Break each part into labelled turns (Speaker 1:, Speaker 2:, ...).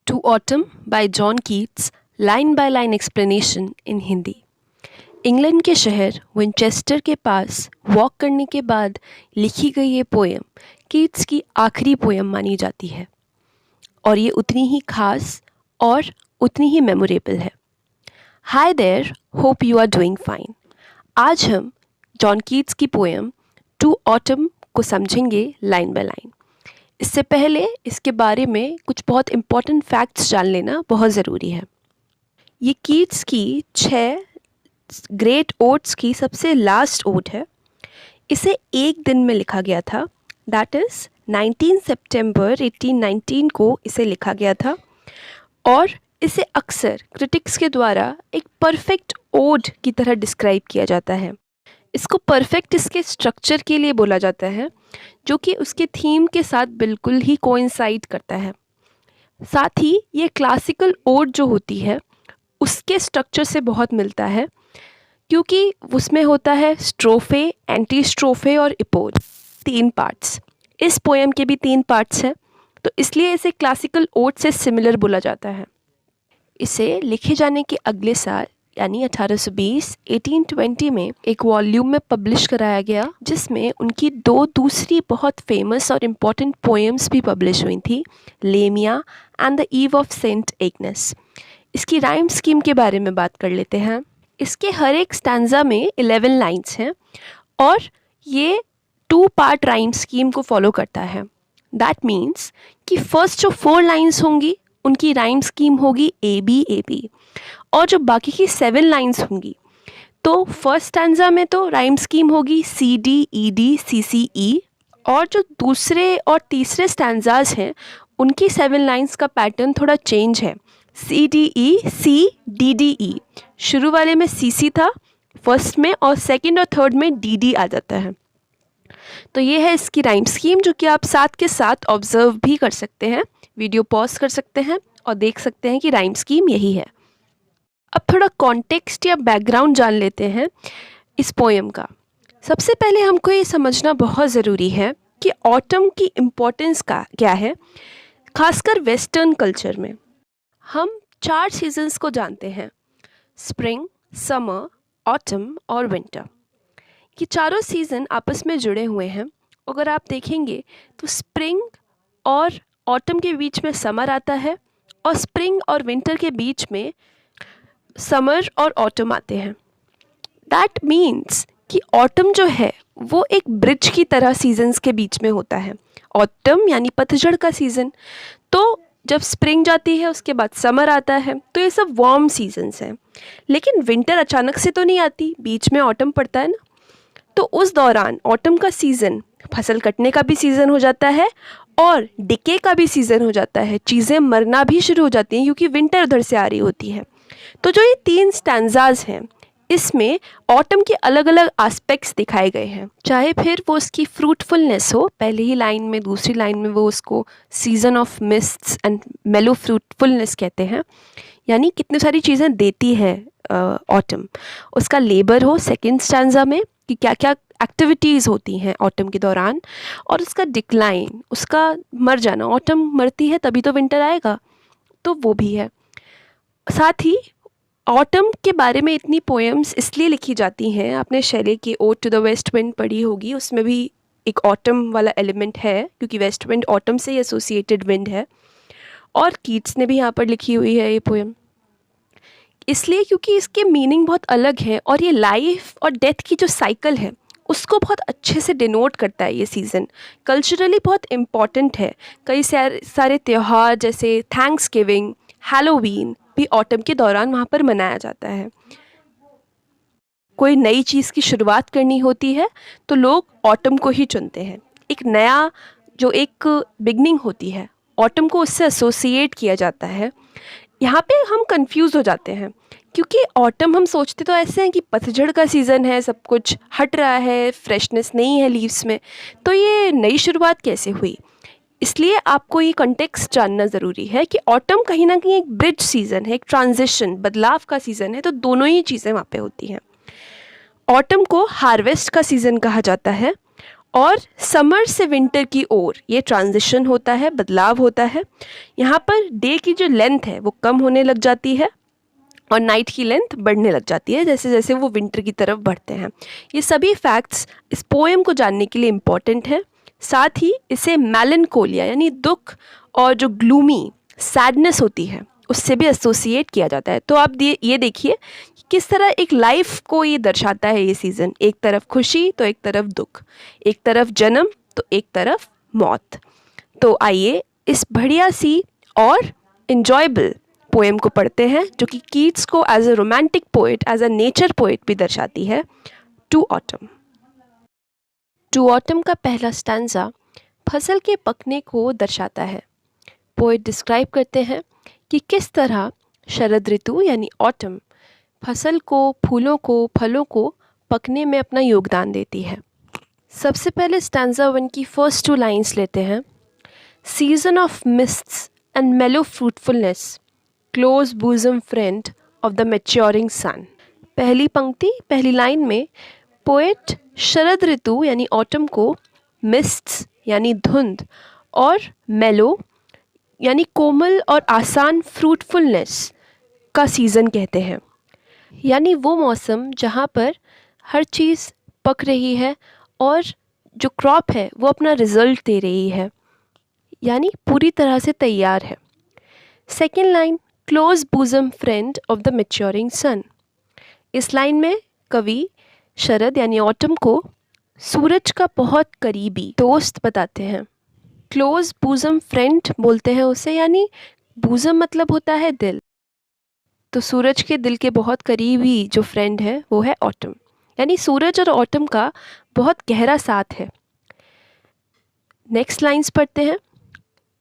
Speaker 1: To Autumn by John Keats, line by line explanation in Hindi. England के शहर Winchester के पास walk करने के बाद लिखी गई ये पोएम कीट्स की आखिरी पोएम मानी जाती है और ये उतनी ही खास और उतनी ही मेमोरेबल है। Hi there, hope you are doing fine. आज हम जॉन कीट्स की पोएम टू ऑटम को समझेंगे लाइन बाय लाइन। इससे पहले इसके बारे में कुछ बहुत इम्पॉर्टेंट फैक्ट्स जान लेना बहुत ज़रूरी है। ये कीट्स की 6 ग्रेट ओड्स की सबसे लास्ट ओड है। इसे एक दिन में लिखा गया था, दैट इज़ 19 सितंबर 1819 को इसे लिखा गया था और इसे अक्सर क्रिटिक्स के द्वारा एक परफेक्ट ओड की तरह डिस्क्राइब किया जाता है। इसको परफेक्ट इसके स्ट्रक्चर के लिए बोला जाता है जो कि उसके थीम के साथ बिल्कुल ही कोइंसाइड करता है। साथ ही ये क्लासिकल ओड जो होती है उसके स्ट्रक्चर से बहुत मिलता है क्योंकि उसमें होता है स्ट्रोफे, एंटी स्ट्रोफे और इपोज, 3 पार्ट्स। इस पोएम के भी 3 पार्ट्स हैं, तो इसलिए इसे क्लासिकल ओड से सिमिलर बोला जाता है। इसे लिखे जाने के अगले साल यानी 1820 में एक वॉल्यूम में पब्लिश कराया गया जिसमें उनकी 2 दूसरी बहुत फेमस और इम्पॉर्टेंट पोएम्स भी पब्लिश हुई थी, Lamia and the Eve of Saint Agnes. इसकी राइम स्कीम के बारे में बात कर लेते हैं। इसके हर एक स्टैंजा में 11 लाइन्स हैं और ये 2 पार्ट राइम स्कीम को फॉलो करता है। दैट मीन्स कि फर्स्ट जो 4 लाइन्स होंगी उनकी राइम स्कीम होगी ए बी और जो बाकी की 7 लाइन्स होंगी तो फर्स्ट स्टैंजा में तो राइम स्कीम होगी सी डी सी सी ई और जो दूसरे और तीसरे स्टैंजाज हैं उनकी 7 लाइन्स का पैटर्न थोड़ा चेंज है, सी डी ई। शुरू वाले में सी सी था फर्स्ट में और सेकंड और थर्ड में डी डी आ जाता है। तो ये है इसकी राइम स्कीम जो कि आप साथ के साथ ऑब्जर्व भी कर सकते हैं, वीडियो पॉज कर सकते हैं और देख सकते हैं कि राइम स्कीम यही है। अब थोड़ा कॉन्टेक्स्ट या बैकग्राउंड जान लेते हैं इस पोएम का। सबसे पहले हमको ये समझना बहुत ज़रूरी है कि ऑटम की इम्पोर्टेंस का क्या है, खासकर वेस्टर्न कल्चर में। हम 4 सीजन्स को जानते हैं, स्प्रिंग, समर, ऑटम और विंटर। ये चारों सीज़न आपस में जुड़े हुए हैं। अगर आप देखेंगे तो स्प्रिंग और ऑटम के बीच में समर आता है और स्प्रिंग और विंटर के बीच में समर और ऑटम आते हैं। दैट मीन्स कि ऑटम जो है वो एक ब्रिज की तरह सीजन्स के बीच में होता है। ऑटम यानी पतझड़ का सीज़न, तो जब स्प्रिंग जाती है उसके बाद समर आता है, तो ये सब वार्म सीजन्स हैं। लेकिन विंटर अचानक से तो नहीं आती, बीच में ऑटम पड़ता है ना, तो उस दौरान ऑटम का सीज़न फसल कटने का भी सीज़न हो जाता है और डिके का भी सीज़न हो जाता है, चीज़ें मरना भी शुरू हो जाती हैं क्योंकि विंटर उधर से आ रही होती है। तो जो ये 3 स्टैंजाज हैं इसमें ऑटम के अलग अलग एस्पेक्ट्स दिखाए गए हैं, चाहे फिर वो उसकी फ्रूटफुलनेस हो, पहले ही लाइन में दूसरी लाइन में वो उसको season off mists and mellow fruitfulness कहते हैं, यानी कितनी सारी चीज़ें देती है ऑटम। उसका लेबर हो सेकंड स्टैंजा में कि क्या क्या एक्टिविटीज़ होती हैं ऑटम के दौरान, और उसका डिक्लाइन, उसका मर जाना, ऑटम मरती है तभी तो विंटर आएगा, तो वो भी है। साथ ही ऑटम के बारे में इतनी पोएम्स इसलिए लिखी जाती हैं, आपने शैले की ode to the west wind पढ़ी होगी, उसमें भी एक ऑटम वाला एलिमेंट है क्योंकि वेस्ट विंड ऑटम से ही एसोसिएटेड विंड है। और कीट्स ने भी यहाँ पर लिखी हुई है ये पोएम इसलिए क्योंकि इसके मीनिंग बहुत अलग है और ये लाइफ और डेथ की जो साइकिल है उसको बहुत अच्छे से डिनोट करता है। ये सीज़न कल्चरली बहुत इम्पॉर्टेंट है। कई सारे त्यौहार जैसे थैंक्स गिविंग, हैलोवीन भी ऑटम के दौरान वहाँ पर मनाया जाता है। कोई नई चीज़ की शुरुआत करनी होती है तो लोग ऑटम को ही चुनते हैं। एक नया जो एक बिगनिंग होती है ऑटम को उससे एसोसिएट किया जाता है। यहाँ पे हम कंफ्यूज हो जाते हैं क्योंकि ऑटम हम सोचते तो ऐसे हैं कि पतझड़ का सीज़न है, सब कुछ हट रहा है, फ्रेशनेस नहीं है लीव्स में, तो ये नई शुरुआत कैसे हुई। इसलिए आपको ये कॉन्टेक्स्ट जानना ज़रूरी है कि ऑटम कहीं ना कहीं एक ब्रिज सीज़न है, एक ट्रांजिशन, बदलाव का सीज़न है, तो दोनों ही चीज़ें वहाँ पे होती हैं। ऑटम को हार्वेस्ट का सीज़न कहा जाता है और समर से विंटर की ओर ये ट्रांजिशन होता है, बदलाव होता है। यहाँ पर डे की जो लेंथ है वो कम होने लग जाती है और नाइट की लेंथ बढ़ने लग जाती है जैसे जैसे वो विंटर की तरफ बढ़ते हैं। ये सभी फैक्ट्स इस पोएम को जानने के लिए इम्पॉर्टेंट हैं। साथ ही इसे मेलनकोलिया यानी दुख और जो ग्लूमी सैडनेस होती है उससे भी एसोसिएट किया जाता है। तो आप ये देखिए कि किस तरह एक लाइफ को ये दर्शाता है ये सीज़न। एक तरफ खुशी तो एक तरफ दुख, एक तरफ जन्म तो एक तरफ मौत। तो आइए इस बढ़िया सी और इन्जॉयबल पोएम को पढ़ते हैं जो कि कीट्स को as a romantic poet, as a nature poet भी दर्शाती है। To autumn. टू ऑटम का पहला स्टैंजा फसल के पकने को दर्शाता है। पोएट डिस्क्राइब करते हैं कि किस तरह शरद ऋतु यानी ऑटम फसल को, फूलों को, फलों को पकने में अपना योगदान देती है। सबसे पहले स्टैंजा 1 की फर्स्ट 2 लाइन्स लेते हैं। Season of mists and mellow fruitfulness, close bosom friend of the maturing sun. पहली पंक्ति, पहली लाइन में पोएट शरद ऋतु यानी ऑटम को मिस्ट्स यानी धुंध और मेलो यानी कोमल और आसान फ्रूटफुलनेस का सीज़न कहते हैं। यानी वो मौसम जहाँ पर हर चीज़ पक रही है और जो क्रॉप है वो अपना रिज़ल्ट दे रही है, यानी पूरी तरह से तैयार है। Second line, close bosom friend of the maturing sun. इस लाइन में कवि शरद यानी ऑटम को सूरज का बहुत करीबी दोस्त बताते हैं। क्लोज बूजम फ्रेंड बोलते हैं उसे, यानी बूजम मतलब होता है दिल, तो सूरज के दिल के बहुत करीबी जो फ्रेंड है वो है ऑटम, यानी सूरज और ऑटम का बहुत गहरा साथ है। नेक्स्ट लाइन्स पढ़ते हैं।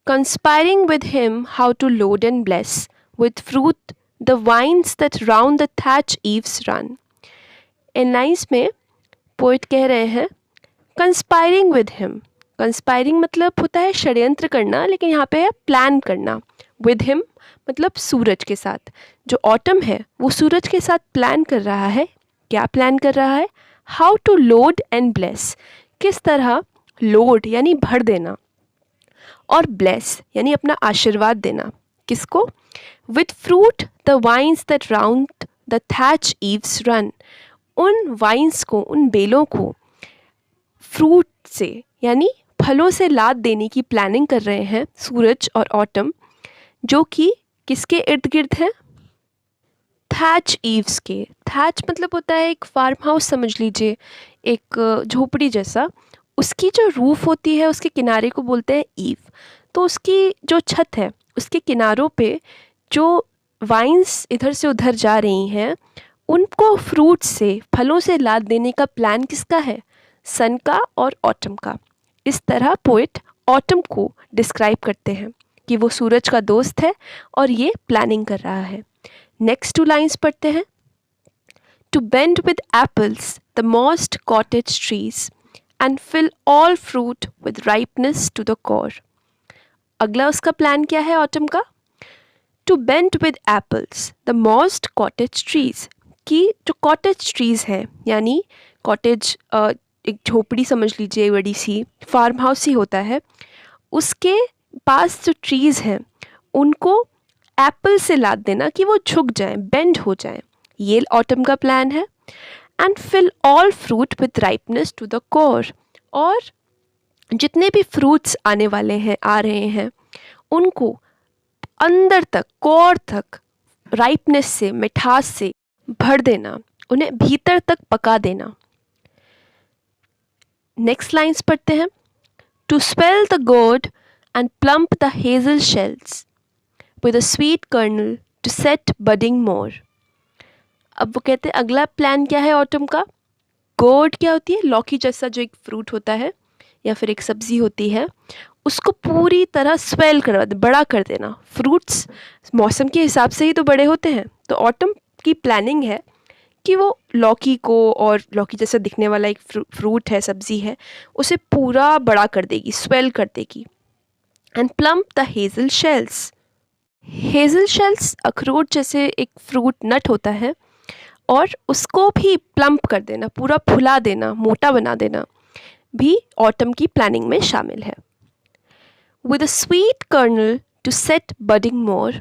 Speaker 1: Conspiring with him how to load and bless with fruit the vines that round the thatch eaves run। In lines में पोइट कह रहे हैं कंस्पायरिंग विद हिम। कंस्पायरिंग मतलब होता है षड्यंत्र करना, लेकिन यहाँ पे है प्लान करना। विद हिम मतलब सूरज के साथ। जो ऑटम है वो सूरज के साथ प्लान कर रहा है। क्या प्लान कर रहा है? How to load and bless, किस तरह लोड यानी भर देना और ब्लेस यानी अपना आशीर्वाद देना। किसको? With fruit the vines that round the thatch eaves run. उन वाइन्स को, उन बेलों को फ्रूट से यानी फलों से लाद देने की प्लानिंग कर रहे हैं सूरज और ऑटम, जो कि किसके इर्द गिर्द हैं? थैच ईव्स के। थैच मतलब होता है एक फार्म हाउस समझ लीजिए, एक झोपड़ी जैसा। उसकी जो रूफ़ होती है उसके किनारे को बोलते हैं ईव। तो उसकी जो छत है उसके किनारों पे जो वाइन्स इधर से उधर जा रही हैं उनको फ्रूट से, फलों से लाद देने का प्लान किसका है? सन का और ऑटम का। इस तरह पोएट ऑटम को डिस्क्राइब करते हैं कि वो सूरज का दोस्त है और ये प्लानिंग कर रहा है। नेक्स्ट 2 लाइन्स पढ़ते हैं। To bend with apples the moss'd cottage trees and fill all fruit with ripeness to the core। अगला उसका प्लान क्या है ऑटम का? To bend with apples the moss'd cottage trees, की जो कॉटेज ट्रीज़ हैं यानी कॉटेज एक झोपड़ी समझ लीजिए, बड़ी सी फार्म हाउस ही होता है, उसके पास जो ट्रीज़ हैं उनको एप्पल से लाद देना कि वो झुक जाएं, बेंड हो जाएं। ये ऑटम का प्लान है। And fill all fruit with ripeness to the core, और जितने भी फ्रूट्स आने वाले हैं, आ रहे हैं, उनको अंदर तक, कोर तक राइपनेस से, मिठास से भर देना, उन्हें भीतर तक पका देना। नेक्स्ट लाइन्स पढ़ते हैं। To swell the gourd and plump the hazel shells with a sweet kernel to set budding more. अब वो कहते हैं अगला प्लान क्या है ऑटम का? गोड क्या होती है? लौकी जैसा जो एक फ्रूट होता है या फिर एक सब्ज़ी होती है, उसको पूरी तरह स्वेल करवा दे, बड़ा कर देना। फ्रूट्स मौसम के हिसाब से ही तो बड़े होते हैं, तो ऑटम की प्लानिंग है कि वो लौकी को, और लौकी जैसा दिखने वाला एक फ्रूट है, सब्ज़ी है, उसे पूरा बड़ा कर देगी, स्वेल कर देगी। And plump the Hazel shells. Hazel shells अखरोट जैसे एक फ्रूट नट होता है, और उसको भी प्लम्प कर देना, पूरा फुला देना, मोटा बना देना। भी ऑटम की प्लानिंग में शामिल है। With a sweet kernel to set budding more,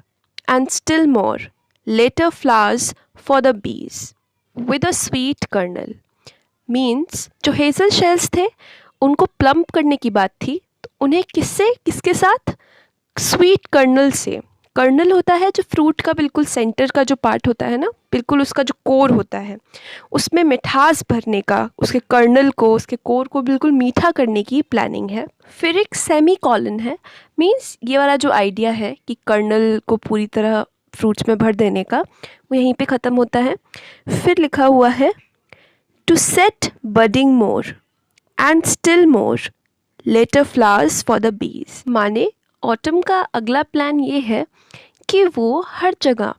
Speaker 1: and still more, later flowers for the bees. With a sweet kernel means जो हेज़ल शेल्स थे उनको प्लम्प करने की बात थी, तो उन्हें किसके साथ? स्वीट कर्नल से। कर्नल होता है जो फ्रूट का बिल्कुल सेंटर का जो पार्ट होता है ना, बिल्कुल उसका जो कोर होता है, उसमें मिठास भरने का, उसके कर्नल को, उसके कोर को बिल्कुल मीठा करने की प्लानिंग है। फिर एक सेमी कॉलन है, मीन्स ये वाला जो आइडिया है कि कर्नल को पूरी तरह फ्रूट्स में भर देने का, वो यहीं पे ख़त्म होता है। फिर लिखा हुआ है to set budding more and still more later flowers for the bees. माने ऑटम का अगला प्लान ये है कि वो हर जगह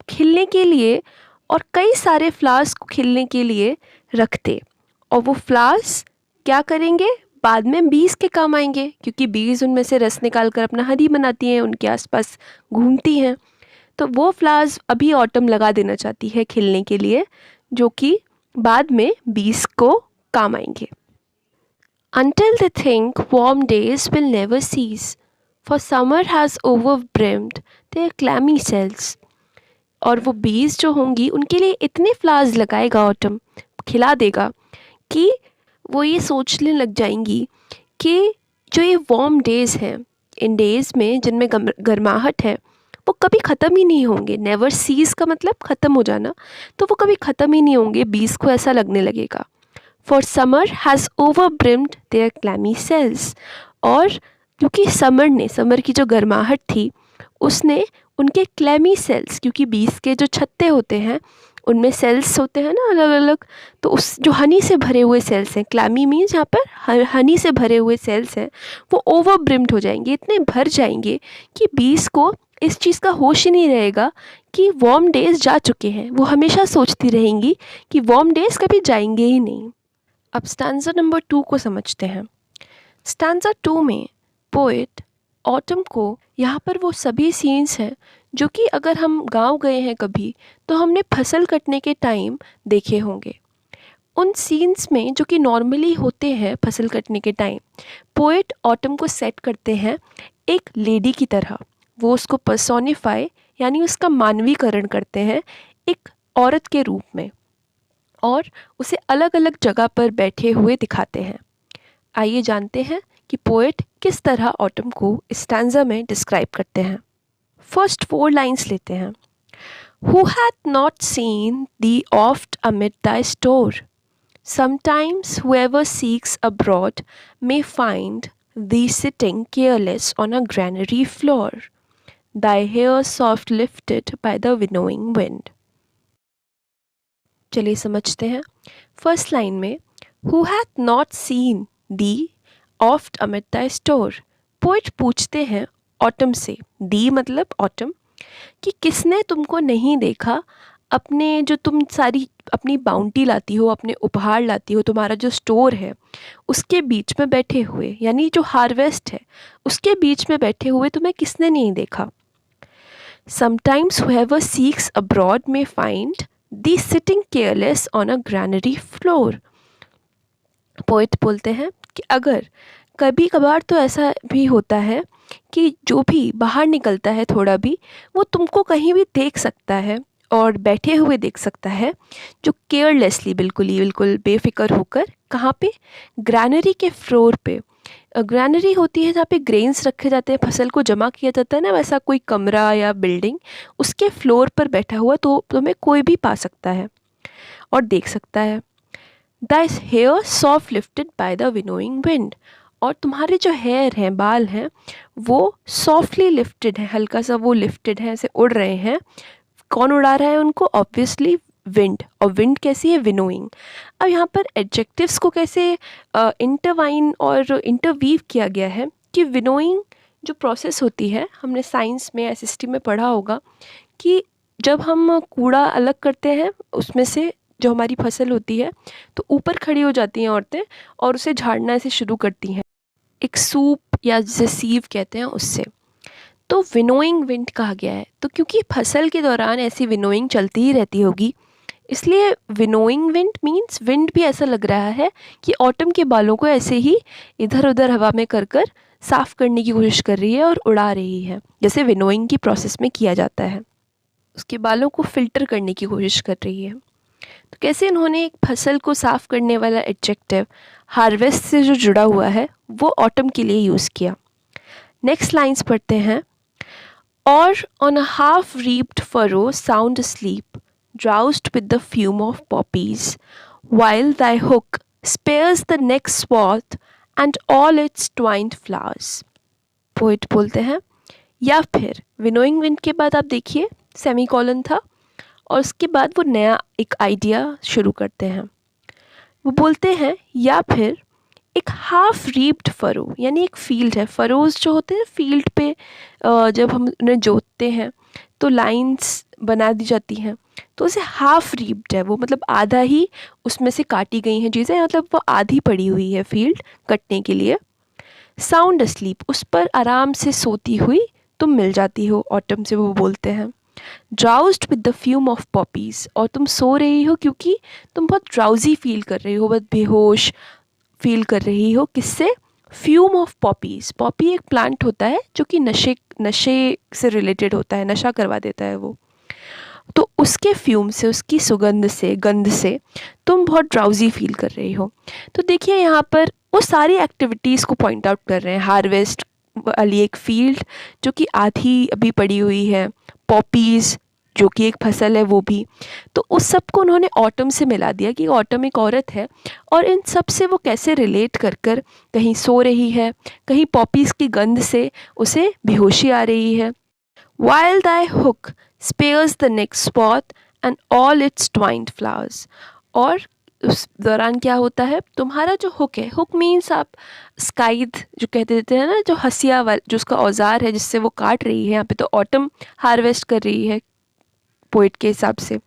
Speaker 1: खिलने के लिए और कई सारे फ्लावर्स को खिलने के लिए रखते, और वो फ्लावर्स क्या करेंगे? बाद में बीज के काम आएंगे, क्योंकि बीज उनमें से रस निकाल कर अपना हनी बनाती हैं, उनके आसपास घूमती हैं। तो वो फ्लावर्स अभी ऑटम लगा देना चाहती है खिलने के लिए, जो कि बाद में बीज को काम आएंगे। Until they think warm days will never cease, for summer has overbrimmed their clammy cells. और वो बीज जो होंगी उनके लिए इतने फ्लावर्स लगाएगा ऑटम, खिला देगा, कि वो ये सोचने लग जाएंगी कि जो ये वार्म डेज़ हैं, इन डेज़ में जिनमें गर्माहट है, वो कभी ख़त्म ही नहीं होंगे। नेवर सीज़ का मतलब ख़त्म हो जाना, तो वो कभी ख़त्म ही नहीं होंगे, बीज को ऐसा लगने लगेगा। For summer has overbrimmed their clammy cells. और क्योंकि समर की जो गर्माहट थी उसने उनके क्लैमी सेल्स, क्योंकि बीज के जो छत्ते होते हैं उनमें सेल्स होते हैं ना अलग अलग, तो उस जो हनी से भरे हुए सेल्स हैं, क्लैमी मीन्स यहाँ पर हनी से भरे हुए सेल्स हैं, वो ओवरब्रिम्ड हो जाएंगे, इतने भर जाएंगे कि बीज को इस चीज़ का होश ही नहीं रहेगा कि वार्म डेज़ जा चुके हैं। वो हमेशा सोचती रहेंगी कि वार्म डेज़ कभी जाएंगे ही नहीं। अब स्टैंजा नंबर 2 को समझते हैं। स्टैंजा 2 में पोएट ऑटम को, यहाँ पर वो सभी सीन्स हैं जो कि अगर हम गांव गए हैं कभी तो हमने फसल कटने के टाइम देखे होंगे। उन सीन्स में जो कि नॉर्मली होते हैं फसल कटने के टाइम, पोएट ऑटम को सेट करते हैं एक लेडी की तरह। वो उसको पर्सोनिफाई यानी उसका मानवीकरण करते हैं एक औरत के रूप में, और उसे अलग अलग जगह पर बैठे हुए दिखाते हैं। आइए जानते हैं कि पोएट किस तरह ऑटम को स्टैंजा में डिस्क्राइब करते हैं। फर्स्ट 4 लाइन्स लेते हैं। Who hath not seen thee oft amid thy store? Sometimes whoever seeks abroad may find thee sitting careless on a granary floor, thy hair soft lifted by the winnowing wind. चलिए समझते हैं। First line में who hath not seen the oft amid Dai store, poet पूछते हैं autumn से, दी मतलब autumn, कि किसने तुमको नहीं देखा अपने, जो तुम सारी अपनी बाउंटी लाती हो, अपने उपहार लाती हो, तुम्हारा जो स्टोर है उसके बीच में बैठे हुए, यानी जो हार्वेस्ट है उसके बीच में बैठे हुए तुम्हें किसने नहीं देखा। Sometimes whoever seeks abroad may find the sitting careless on a granary floor. Poet बोलते हैं कि अगर कभी कभार तो ऐसा भी होता है कि जो भी बाहर निकलता है थोड़ा भी, वो तुमको कहीं भी देख सकता है और बैठे हुए देख सकता है, जो केयरलेसली, बिल्कुल बेफिक्र होकर, कहाँ पे? ग्रैनरी के फ्लोर पे। ग्रैनरी होती है जहाँ पे ग्रेन्स रखे जाते हैं, फसल को जमा किया जाता है ना, वैसा कोई कमरा या बिल्डिंग, उसके फ्लोर पर बैठा हुआ तो तुम्हें कोई भी पा सकता है और देख सकता है। The hair soft lifted by the winnowing wind, और तुम्हारे जो हेयर हैं, बाल हैं, वो सॉफ्टली लिफ्टेड है, हल्का सा वो लिफ्टेड है, ऐसे उड़ रहे हैं। कौन उड़ा रहा है उनको? Obviously wind. और विंड कैसी है? विनोइंग। अब यहाँ पर एडजेक्टिव्स को कैसे इंटरवाइन और इंटरवीव किया गया है कि विनोइंग जो प्रोसेस होती है, हमने साइंस में एसएसटी में पढ़ा होगा कि जब हम कूड़ा अलग करते हैं उसमें से जो हमारी फसल होती है, तो ऊपर खड़ी हो जाती हैं औरतें और उसे झाड़ना ऐसे शुरू करती हैं, एक सूप या जिसे सीव कहते हैं उससे, तो विनोइंग विंड कहा गया है। तो क्योंकि फसल के दौरान ऐसी विनोइंग चलती ही रहती होगी, इसलिए विनोइंग विंड मीन्स विंड भी ऐसा लग रहा है कि ऑटम के बालों को ऐसे ही इधर उधर हवा में कर कर साफ़ करने की कोशिश कर रही है और उड़ा रही है, जैसे विनोइंग की प्रोसेस में किया जाता है। उसके बालों को फ़िल्टर करने की कोशिश कर रही है। तो कैसे इन्होंने एक फसल को साफ़ करने वाला एडजेक्टिव हार्वेस्ट से जो जुड़ा हुआ है वो ऑटम के लिए यूज़ किया। नेक्स्ट लाइंस पढ़ते हैं। और on a half reaped furrow sound asleep, drowsed with the fume of poppies, while thy hook spares the next swath and all its twined flowers. Poet बोलते हैं, या फिर विनोइंग विंड के बाद आप देखिए सेमीकोलन था और उसके बाद वो नया एक आइडिया शुरू करते हैं। वो बोलते हैं या फिर एक हाफ रीप्ड फरो, यानी एक फील्ड है। फरोज जो होते हैं फील्ड पे जब हम उन्हें जोतते हैं तो लाइंस बना दी जाती हैं, तो उसे हाफ रीप्ड है, वो मतलब आधा ही उसमें से काटी गई हैं चीज़ें, मतलब वो आधी पड़ी हुई है फील्ड कटने के लिए। साउंड अस्लीप, उस पर आराम से सोती हुई तुम मिल जाती हो ऑटम से, वो बोलते हैं। Drowsed with the fume of poppies, और तुम सो रही हो क्योंकि तुम बहुत ड्राउजी फील कर रही हो, बहुत बेहोश फील कर रही हो। किससे? Fume of poppies. पॉपी एक प्लांट होता है जो कि नशे से रिलेटेड होता है, नशा करवा देता है वो। तो उसके फ्यूम से, उसकी सुगंध से, गंध से तुम बहुत ड्राउजी फील कर रही हो। तो देखिए यहाँ पर वो सारी एक्टिविटीज़ को पॉइंट आउट कर रहे हैं। हार्वेस्ट वाली एक फील्ड जो कि आधी अभी पड़ी हुई है, पॉपीज़ जो कि एक फसल है वो भी। तो उस सब को उन्होंने ऑटम से मिला दिया कि ऑटम एक औरत है और इन सब से वो कैसे रिलेट कर कर कहीं सो रही है, कहीं पॉपीज़ की गंध से उसे बेहोशी आ रही है। While thy hook spares the next spot and all its twined flowers, और उस दौरान क्या होता है, तुम्हारा जो हुक है, हुक मीन्स आप स्काइद जो कहते देते हैं ना, जो हसिया वाला जो उसका औजार है जिससे वो काट रही है, यहाँ पे तो ऑटम हार्वेस्ट कर रही है पोइट के हिसाब से,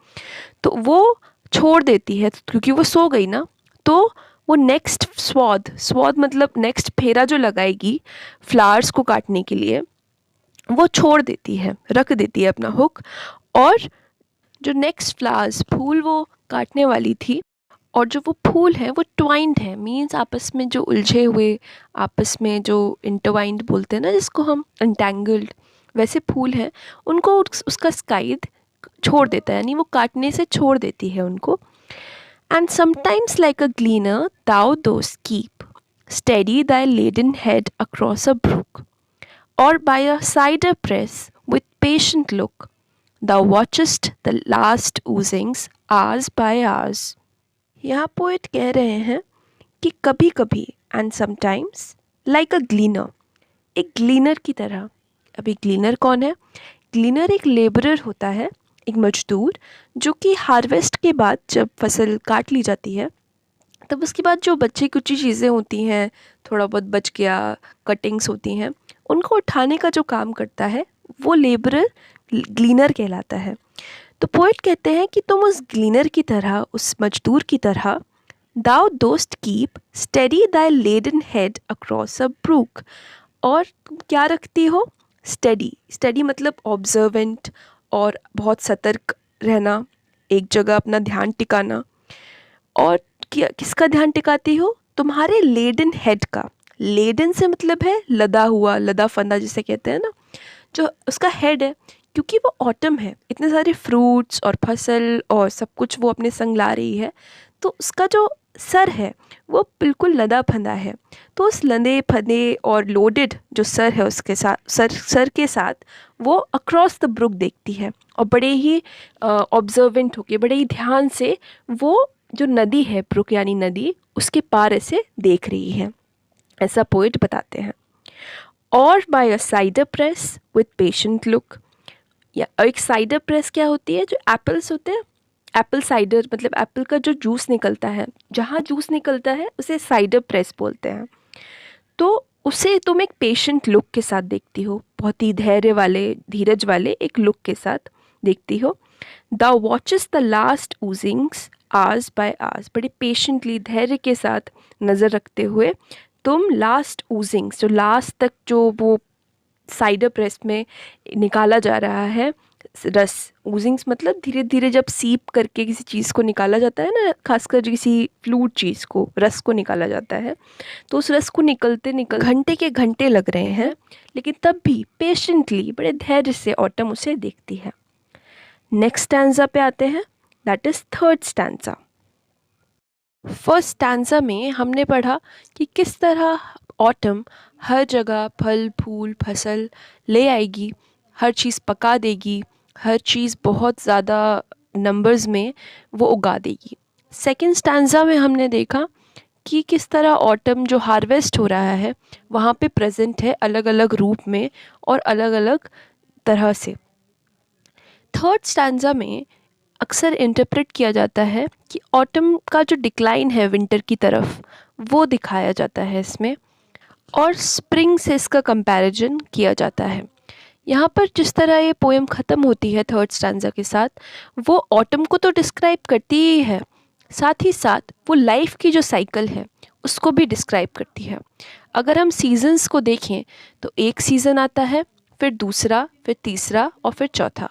Speaker 1: तो वो छोड़ देती है क्योंकि वो सो गई ना। तो वो नेक्स्ट स्वाद मतलब नेक्स्ट फेरा जो लगाएगी फ्लावर्स को काटने के लिए, वो छोड़ देती है, रख देती है अपना हुक, और जो नेक्स्ट फ्लावर्स फूल वो काटने वाली थी, और जो वो फूल है वो ट्वाइंड है, मीन्स आपस में जो उलझे हुए, आपस में जो इंटरवाइंड बोलते हैं ना जिसको हम, एंटेंगल्ड, वैसे फूल हैं, उनको उसका स्काइद छोड़ देता है, यानी वो काटने से छोड़ देती है उनको। And sometimes like a gleaner thou dost keep steady thy laden head across a brook, or by a cider press with patient look, thou watchest the last oozings hours by hours. यहाँ poet कह रहे हैं कि कभी कभी and sometimes like a ग्लीनर, एक ग्लीनर की तरह। अभी ग्लीनर कौन है? ग्लीनर एक लेबरर होता है, एक मजदूर जो कि हार्वेस्ट के बाद जब फसल काट ली जाती है तब उसके बाद जो बची कुची चीज़ें होती हैं, थोड़ा बहुत बच गया, कटिंग्स होती हैं, उनको उठाने का जो काम करता है वो लेबरर ग्लीनर कहलाता है। तो पोइट कहते हैं कि तुम उस ग्लीनर की तरह, उस मजदूर की तरह, thou dost keep steady thy laden head across a brook, और तुम क्या रखती हो? स्टडी। स्टडी मतलब ऑब्जर्वेंट और बहुत सतर्क रहना, एक जगह अपना ध्यान टिकाना। और किसका ध्यान टिकाती हो? तुम्हारे लेडन हेड का। लेडन से मतलब है लदा हुआ, लदा फंदा जिसे कहते हैं ना, जो उसका हेड है, क्योंकि वो ऑटम है, इतने सारे फ्रूट्स और फसल और सब कुछ वो अपने संग ला रही है, तो उसका जो सर है वो बिल्कुल लदा फंदा है। तो उस लदे फंदे और लोडेड जो सर है उसके साथ, सर के साथ वो अक्रॉस द ब्रुक देखती है, और बड़े ही ऑब्जर्वेंट होके, बड़े ही ध्यान से वो जो नदी है, ब्रुक यानी नदी, उसके पार ऐसे देख रही है, ऐसा पोइट बताते हैं। और by a cider press with patient look, या एक साइडर प्रेस क्या होती है? जो एप्पल्स होते हैं, एप्पल साइडर मतलब एप्पल का जो जूस निकलता है, जहाँ जूस निकलता है उसे साइडर प्रेस बोलते हैं। तो उसे तुम एक पेशेंट लुक के साथ देखती हो, बहुत ही धैर्य वाले, धीरज वाले एक लुक के साथ देखती हो। The watches the last oozings hours by hours, बड़े पेशेंटली, धैर्य के साथ नज़र रखते हुए तुम लास्ट ऊजिंग्स, जो लास्ट तक जो वो साइडर प्रेस में निकाला जा रहा है रस, ओजिंग्स मतलब धीरे धीरे जब सीप करके किसी चीज़ को निकाला जाता है ना, खासकर किसी फ्लूइड चीज़ को, रस को निकाला जाता है, तो उस रस को निकलते घंटे के घंटे लग रहे हैं, लेकिन तब भी पेशेंटली, बड़े धैर्य से ऑटम उसे देखती है। नेक्स्ट स्टैंजा पे आते हैं, that is third stanza. First stanza में हमने पढ़ा कि किस तरह ऑटम हर जगह फल फूल फसल ले आएगी, हर चीज़ पका देगी, हर चीज़ बहुत ज़्यादा नंबर्स में वो उगा देगी। सेकंड स्टैंजा में हमने देखा कि किस तरह ऑटम जो हार्वेस्ट हो रहा है वहाँ पे प्रेजेंट है अलग अलग रूप में और अलग अलग तरह से। थर्ड स्टैंजा में अक्सर इंटरप्रेट किया जाता है कि ऑटम का जो डिक्लाइन है विंटर की तरफ, वो दिखाया जाता है इसमें, और स्प्रिंग से इसका कंपैरिजन किया जाता है। यहाँ पर जिस तरह ये पोएम ख़त्म होती है थर्ड स्टैंजा के साथ, वो ऑटम को तो डिस्क्राइब करती ही है, साथ ही साथ वो लाइफ की जो साइकिल है उसको भी डिस्क्राइब करती है। अगर हम सीजन्स को देखें तो एक सीज़न आता है, फिर दूसरा, फिर तीसरा और फिर चौथा।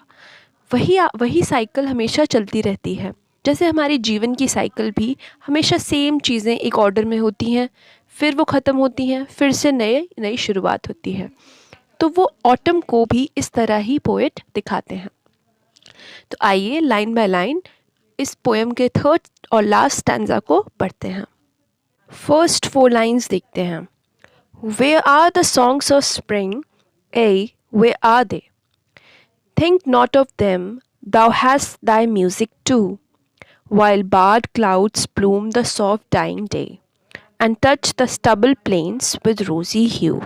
Speaker 1: वही साइकिल हमेशा चलती रहती है। जैसे हमारी जीवन की साइकिल भी हमेशा सेम चीज़ें एक ऑर्डर में होती हैं, फिर वो ख़त्म होती हैं, फिर से नई शुरुआत होती है। तो वो ऑटम को भी इस तरह ही पोएट दिखाते हैं। तो आइए लाइन बाय लाइन इस पोएम के थर्ड और लास्ट स्टैंजा को पढ़ते हैं। फर्स्ट 4 लाइन्स देखते हैं। Where are the songs of spring? Ay, where are they? Think not of them, thou hast thy music too, while barred clouds plume the soft dying day, and touch the stubble plains with rosy hue.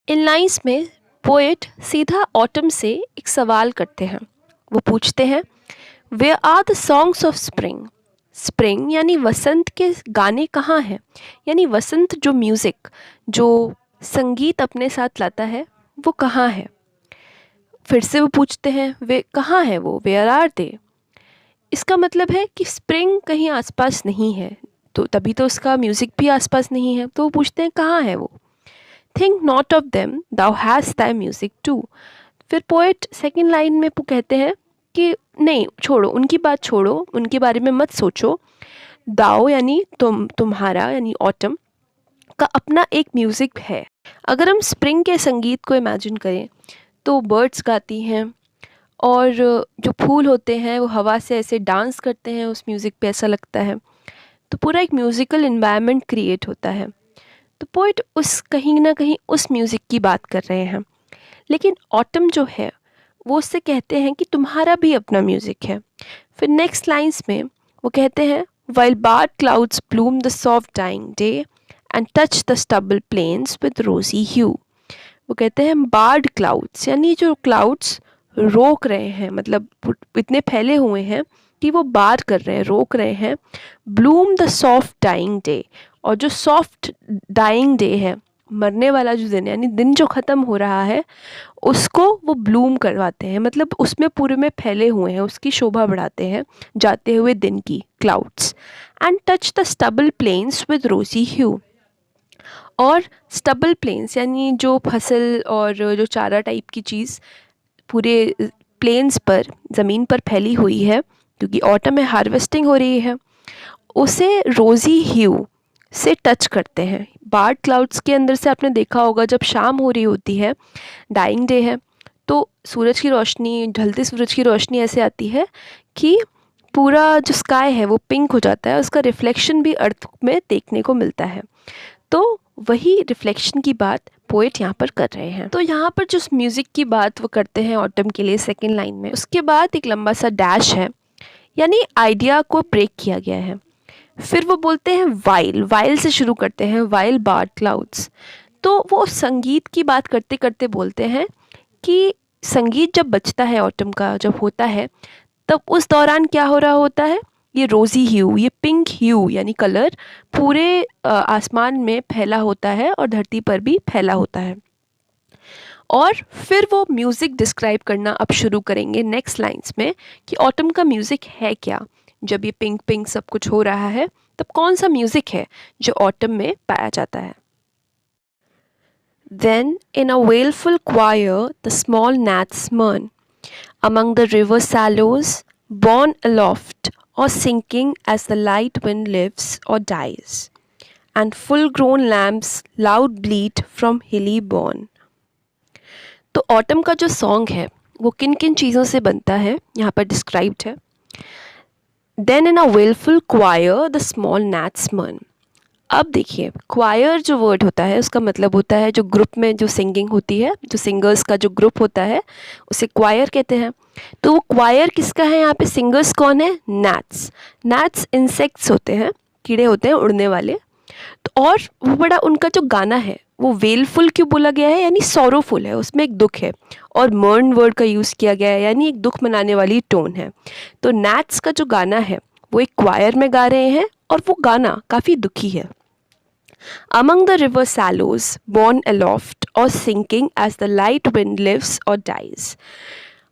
Speaker 1: इन lines में poet सीधा autumn से एक सवाल करते हैं। वो पूछते हैं, where are the songs of spring? Spring यानी वसंत के गाने कहाँ हैं, यानी वसंत जो म्यूज़िक, जो संगीत अपने साथ लाता है, वो कहाँ है? फिर से वो पूछते हैं, वे कहाँ है वो, वेयर आर दे? इसका मतलब है कि स्प्रिंग कहीं आसपास नहीं है, तो तभी तो उसका म्यूज़िक भी आसपास नहीं है। तो वो पूछते हैं कहाँ है वो? Think not of them, thou hast thy music too. फिर पोएट सेकेंड लाइन में कहते हैं कि नहीं, छोड़ो, उनकी बात छोड़ो, उनके बारे में मत सोचो। दाओ यानी तुम्हारा यानी ऑटम का अपना एक म्यूज़िक है। अगर हम स्प्रिंग के संगीत को इमेजिन करें तो बर्ड्स गाती हैं, और जो फूल होते हैं वो हवा से ऐसे डांस करते हैं उस म्यूज़िक पे, ऐसा लगता है। तो पूरा एक म्यूज़िकल इन्वायरमेंट क्रिएट होता है। तो पोएट उस कहीं ना कहीं उस म्यूज़िक की बात कर रहे हैं। लेकिन ऑटम जो है वो उससे कहते हैं कि तुम्हारा भी अपना म्यूज़िक है। फिर नेक्स्ट लाइन्स में वो कहते हैं, while barred clouds bloom the soft dying day and touch the stubble plains with rosy hue. वो कहते हैं बार्ड क्लाउड्स, यानी जो क्लाउड्स रोक रहे हैं, मतलब इतने फैले हुए हैं कि वो बार कर रहे हैं, रोक रहे हैं। Bloom the soft dying day, और जो सॉफ्ट डाइंग डे है, मरने वाला जो दिन, यानी दिन जो ख़त्म हो रहा है, उसको वो ब्लूम करवाते हैं, मतलब उसमें पूरे में फैले हुए हैं, उसकी शोभा बढ़ाते हैं जाते हुए दिन की, clouds. And touch the stubble plains with rosy hue, और स्टबल प्लेन्स यानी जो फसल और जो चारा टाइप की चीज़ पूरे प्लेन्स पर, ज़मीन पर फैली हुई है, क्योंकि ऑटम में हार्वेस्टिंग हो रही है, उसे रोज़ी ह्यू से टच करते हैं। बार्ड क्लाउड्स के अंदर से आपने देखा होगा, जब शाम हो रही होती है, डाइंग डे है, तो सूरज की रोशनी, ढलते सूरज की रोशनी ऐसे आती है कि पूरा जो स्काई है वो पिंक हो जाता है, उसका रिफ्लेक्शन भी अर्थ में देखने को मिलता है। तो वही रिफ्लेक्शन की बात पोएट यहाँ पर कर रहे हैं। तो यहाँ पर जो म्यूज़िक की बात वो करते हैं ऑटम के लिए सेकेंड लाइन में, उसके बाद एक लंबा सा डैश है, यानी आइडिया को ब्रेक किया गया है। फिर वो बोलते हैं वाइल से शुरू करते हैं, वाइल बार्ड क्लाउड्स। तो वो संगीत की बात करते करते बोलते हैं कि संगीत जब बजता है ऑटम का, जब होता है, तब उस दौरान क्या हो रहा होता है, ये रोज़ी ह्यू, ये पिंक ह्यू यानी कलर पूरे आसमान में फैला होता है और धरती पर भी फैला होता है। और फिर वो म्यूज़िक डिस्क्राइब करना अब शुरू करेंगे नेक्स्ट लाइंस में कि ऑटम का म्यूज़िक है क्या। जब ये पिंक पिंक सब कुछ हो रहा है, तब कौन सा म्यूज़िक है जो ऑटम में पाया जाता है। Then in a wailful choir the small gnats mourn, among the river shallows, borne aloft or sinking as the light wind lives or dies, and full-grown lambs loud bleat from hilly bourne. तो autumn का जो song है वो किन किन चीज़ों से बनता है यहाँ पर डिस्क्राइब्ड है. Then in a wailful choir the small gnats mourn. अब देखिए क्वायर जो वर्ड होता है उसका मतलब होता है जो ग्रुप में जो सिंगिंग होती है, जो सिंगर्स का जो ग्रुप होता है उसे क्वायर कहते हैं. तो वो क्वायर किसका है यहाँ पे, सिंगर्स कौन है, gnats. gnats इंसेक्ट्स होते हैं, कीड़े होते हैं उड़ने वाले. तो और वो बड़ा उनका जो गाना है वो वेलफुल क्यों बोला गया है, यानी सॉरोफुल है, उसमें एक दुख है. और मर्न वर्ड का यूज़ किया गया है यानी एक दुख मनाने वाली टोन है. तो gnats का जो गाना है वो एक क्वायर में गा रहे हैं और वो गाना काफ़ी दुखी है. Among the river shallows, borne aloft or sinking as the light wind lives or dies.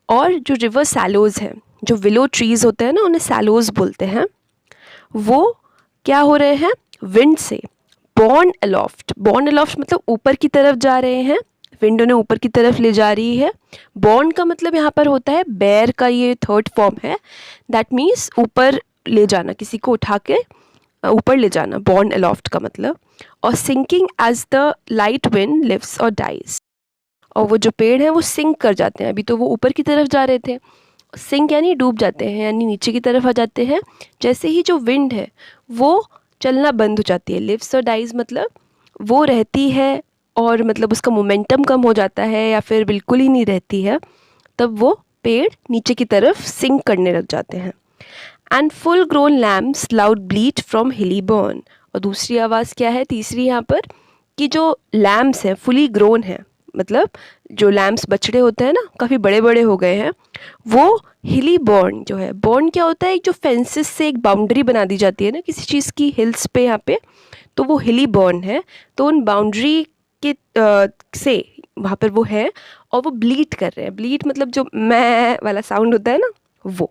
Speaker 1: और जो river shallows हैं, जो willow trees होते हैं ना, उन्हें shallows बोलते हैं, वो क्या हो रहे हैं, wind से borne aloft. borne aloft मतलब ऊपर की तरफ जा रहे हैं, विंड उन्हें ऊपर की तरफ ले जा रही है. borne का मतलब यहाँ पर होता है bear का ये थर्ड फॉर्म है. दैट मीन्स ऊपर ले जाना, किसी को उठा के ऊपर ले जाना, borne aloft का मतलब. और sinking as the light wind lives or dies. और वो जो पेड़ हैं वो सिंक कर जाते हैं. अभी तो वो ऊपर की तरफ जा रहे थे, सिंक यानी डूब जाते हैं, यानी नीचे की तरफ आ जाते हैं जैसे ही जो विंड है वो चलना बंद हो जाती है. लिव्स और डाइज मतलब वो रहती है और मतलब उसका मोमेंटम कम हो जाता है या फिर बिल्कुल ही नहीं रहती है, तब वो पेड़ नीचे की तरफ सिंक करने लग जाते हैं. And full grown lambs loud bleat from hilly bourn. और दूसरी आवाज़ क्या है, तीसरी यहाँ पर, कि जो लैम्स हैं फुली ग्रोन है, मतलब जो लैम्स बछड़े होते हैं ना, काफ़ी बड़े बड़े हो गए हैं, वो हिली बॉर्न जो है, बॉर्न क्या होता है, एक जो फेंसेस से एक बाउंड्री बना दी जाती है ना किसी चीज़ की, हिल्स पे यहाँ पे, तो वो हिली बॉर्न है. तो उन बाउंड्री के से वहाँ पर वो है और वो ब्लीट कर रहे हैं. ब्लीट मतलब जो मैं वाला साउंड होता है ना वो.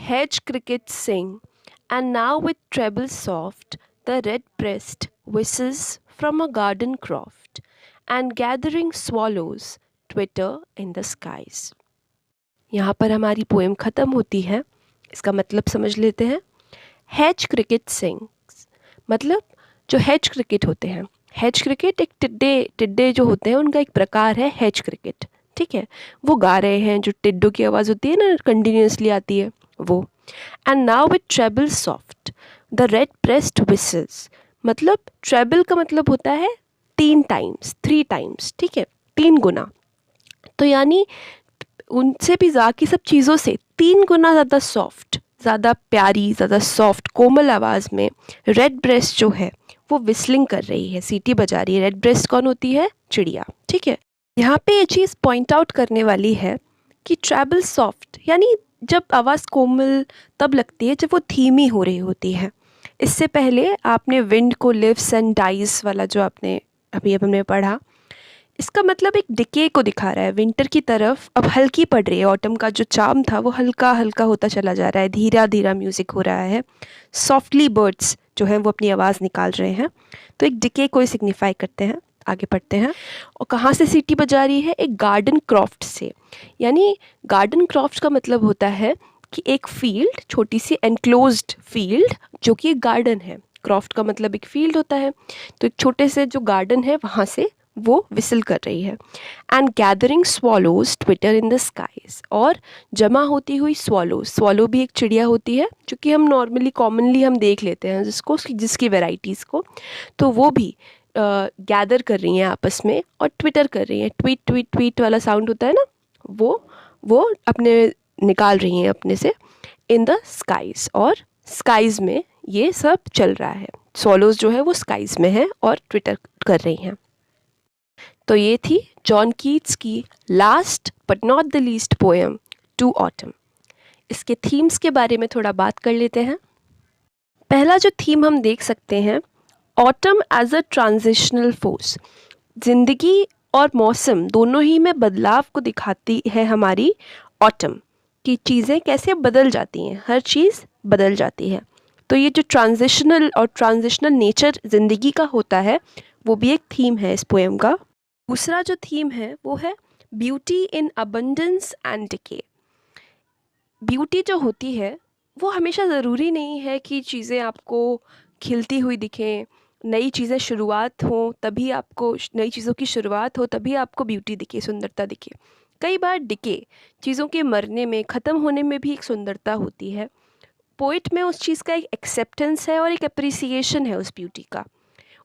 Speaker 1: Hedge crickets sing, and now with treble soft, the red-breast whistles from a garden croft, and gathering swallows twitter in the skies. यहाँ पर हमारी पोएम ख़त्म होती है. इसका मतलब समझ लेते हैं. Hedge cricket sings मतलब जो hedge cricket होते हैं, hedge cricket एक टिड्डे जो होते हैं उनका एक प्रकार है hedge cricket. ठीक है, वो गा रहे हैं, जो टिड्डों की आवाज़ होती है ना कंटिन्यूसली आती है वो. And now with treble soft the red breast whistles मतलब ट्रेबल का मतलब होता है 3 टाइम्स, 3 टाइम्स. ठीक है, 3 गुना. तो यानी उनसे भी बाकी सब चीज़ों से 3 गुना ज़्यादा सॉफ्ट, ज़्यादा प्यारी, ज़्यादा सॉफ्ट कोमल आवाज़ में रेड ब्रेस्ट जो है वो विस्लिंग कर रही है, सीटी बजा रही है. रेड ब्रेस्ट कौन होती है, चिड़िया. ठीक है, यहाँ पे ये चीज़ पॉइंट आउट करने वाली है कि ट्रेबल सॉफ्ट यानी जब आवाज़ कोमल तब लगती है जब वो धीमी हो रही होती है. इससे पहले आपने विंड को लिव्स एंड डाइज वाला जो आपने अभी हमने पढ़ा, इसका मतलब एक डिके को दिखा रहा है. विंटर की तरफ अब हल्की पड़ रही है, ऑटम का जो चार्म था वो हल्का हल्का होता चला जा रहा है, धीरा धीरा म्यूज़िक हो रहा है, सॉफ्टली बर्ड्स जो हैं वो अपनी आवाज़ निकाल रहे हैं. तो एक डिके को सिग्निफाई करते हैं. आगे पढ़ते हैं. और कहाँ से सीटी बजा रही है, एक गार्डन क्रॉफ्ट से. यानी गार्डन क्रॉफ्ट का मतलब होता है कि एक फील्ड, छोटी सी एनक्लोज्ड फील्ड जो कि एक गार्डन है. क्रॉफ्ट का मतलब एक फील्ड होता है, तो एक छोटे से जो गार्डन है वहाँ से वो विसल कर रही है. And gathering swallows twitter in the skies और जमा होती हुई स्वॉलोज. स्वॉलो भी एक चिड़िया होती है जो कि हम नॉर्मली कॉमनली हम देख लेते हैं जिसकी वेराइटीज़ को, तो वो भी गैदर कर रही हैं आपस में और ट्विटर कर रही हैं. ट्वीट ट्वीट ट्वीट वाला साउंड होता है ना, वो अपने निकाल रही हैं अपने से इन द स्काईज. और स्काईज में ये सब चल रहा है. स्वॉलोज जो है वो स्काईज में है और ट्विटर कर रही हैं. तो ये थी जॉन कीट्स की last but not the least poem to autumn. इसके थीम्स के बारे में थोड़ा बात कर लेते हैं. पहला जो थीम हम देख सकते हैं, autumn as a transitional force. ज़िंदगी और मौसम दोनों ही में बदलाव को दिखाती है हमारी ऑटम, की चीज़ें कैसे बदल जाती हैं, हर चीज़ बदल जाती है. तो ये जो ट्रांजिशनल नेचर ज़िंदगी का होता है वो भी एक थीम है इस पोएम का. दूसरा जो थीम है वो है beauty in abundance and decay. Beauty जो होती है वो हमेशा ज़रूरी नहीं है कि चीज़ें आपको खिलती हुई दिखें, नई चीज़ें शुरुआत हों तभी आपको नई चीज़ों की शुरुआत हो तभी आपको ब्यूटी दिखे, सुंदरता दिखे। कई बार डिके, चीज़ों के मरने में, ख़त्म होने में भी एक सुंदरता होती है। पोइट में उस चीज़ का एक एक्सेप्टेंस है और एक अप्रिसिएशन है उस ब्यूटी का।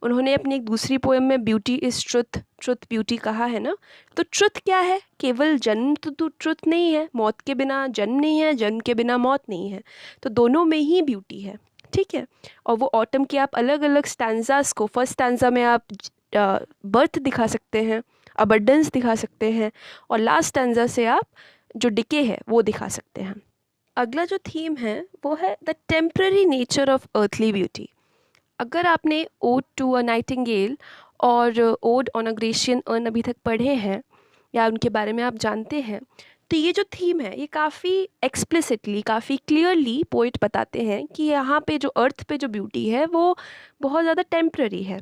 Speaker 1: उन्होंने अपनी एक दूसरी पोएम में beauty is truth, truth beauty कहा है ना। तो ट्रुथ क्या है? केवल जन्म तो ट्रुथ नहीं है, मौत के बिना जन्म नहीं है, जन्म के बिना मौत नहीं है। तो दोनों में ही ब्यूटी है, ठीक है। और वो ऑटम के आप अलग अलग स्टैंजास को, फर्स्ट स्टैंजा में आप बर्थ दिखा सकते हैं, अबंडेंस दिखा सकते हैं, और लास्ट स्टैंजा से आप जो डिके है वो दिखा सकते हैं। अगला जो थीम है वो है the temporary nature of earthly beauty. अगर आपने ओड टू अ नाइटिंगेल और odd on a Grecian earn अभी तक पढ़े हैं या उनके बारे में आप जानते हैं, तो ये जो थीम है ये काफ़ी एक्सप्लिसिटली, काफ़ी क्लियरली पोइट बताते हैं कि यहाँ पे जो अर्थ पे जो ब्यूटी है वो बहुत ज़्यादा टेम्पररी है।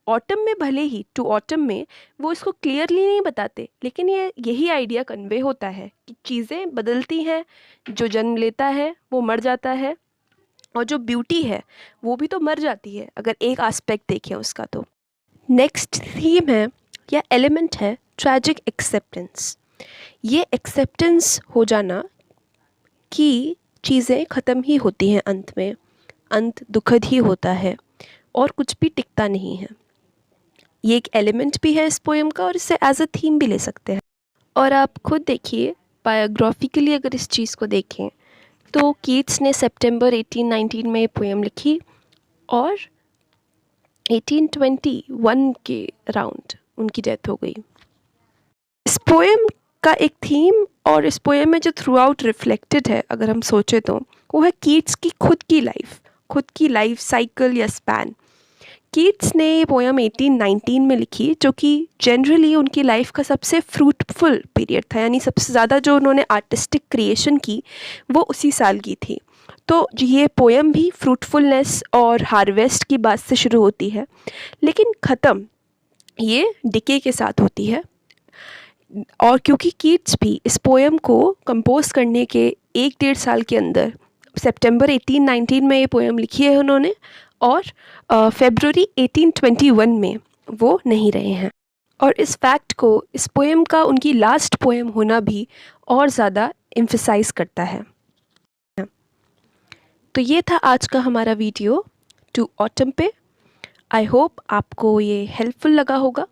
Speaker 1: ऑटम में भले ही टू ऑटम में वो इसको क्लियरली नहीं बताते, लेकिन यही आइडिया कन्वे होता है कि चीज़ें बदलती हैं, जो जन्म लेता है वो मर जाता है, और जो ब्यूटी है वो भी तो मर जाती है अगर एक एस्पेक्ट देखें उसका। तो नेक्स्ट थीम है या एलिमेंट है ट्रैजिक एक्सेप्टेंस। ये एक्सेप्टेंस हो जाना कि चीज़ें ख़त्म ही होती हैं अंत में, अंत दुखद ही होता है और कुछ भी टिकता नहीं है। ये एक एलिमेंट भी है इस पोएम का और इसे एज अ थीम भी ले सकते हैं। और आप खुद देखिए, बायोग्राफिकली अगर इस चीज़ को देखें तो कीट्स ने सितंबर 1819 में ये पोएम लिखी और 1821 के अराउंड उनकी डेथ हो गई। इस पोएम का एक थीम और इस पोएम में जो थ्रू आउट रिफ्लेक्टेड है, अगर हम सोचें तो वो है कीट्स की खुद की लाइफ साइकिल या स्पैन। कीट्स ने ये पोएम 1819 में लिखी, जो कि जनरली उनकी लाइफ का सबसे फ्रूटफुल पीरियड था, यानी सबसे ज़्यादा जो उन्होंने आर्टिस्टिक क्रिएशन की वो उसी साल की थी। तो ये पोएम भी फ्रूटफुलनेस और हार्वेस्ट की बात से शुरू होती है, लेकिन ख़त्म ये डिके के साथ होती है। और क्योंकि कीट्स भी इस पोएम को कंपोज करने के 1-1.5 साल के अंदर, सितंबर 1819 में ये पोएम लिखी है उन्होंने और फरवरी 1821 में वो नहीं रहे हैं। और इस फैक्ट को, इस पोएम का उनकी लास्ट पोएम होना भी और ज़्यादा एम्फसाइज करता है। तो ये था आज का हमारा वीडियो टू ऑटम पे। आई होप आपको ये हेल्पफुल लगा होगा।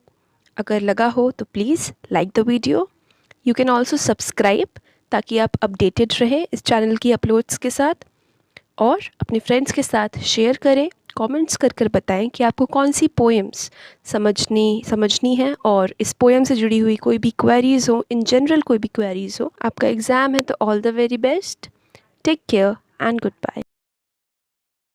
Speaker 1: अगर लगा हो तो please like the video. You can also subscribe ताकि आप अपडेटेड रहें इस चैनल की अपलोड्स के साथ, और अपने फ्रेंड्स के साथ शेयर करें। कमेंट्स कर बताएं कि आपको कौन सी पोएम्स समझनी है, और इस पोएम से जुड़ी हुई कोई भी क्वेरीज़ हो, इन जनरल कोई भी क्वेरीज़ हो। आपका एग्ज़ाम है तो all the very best. Take care and good bye.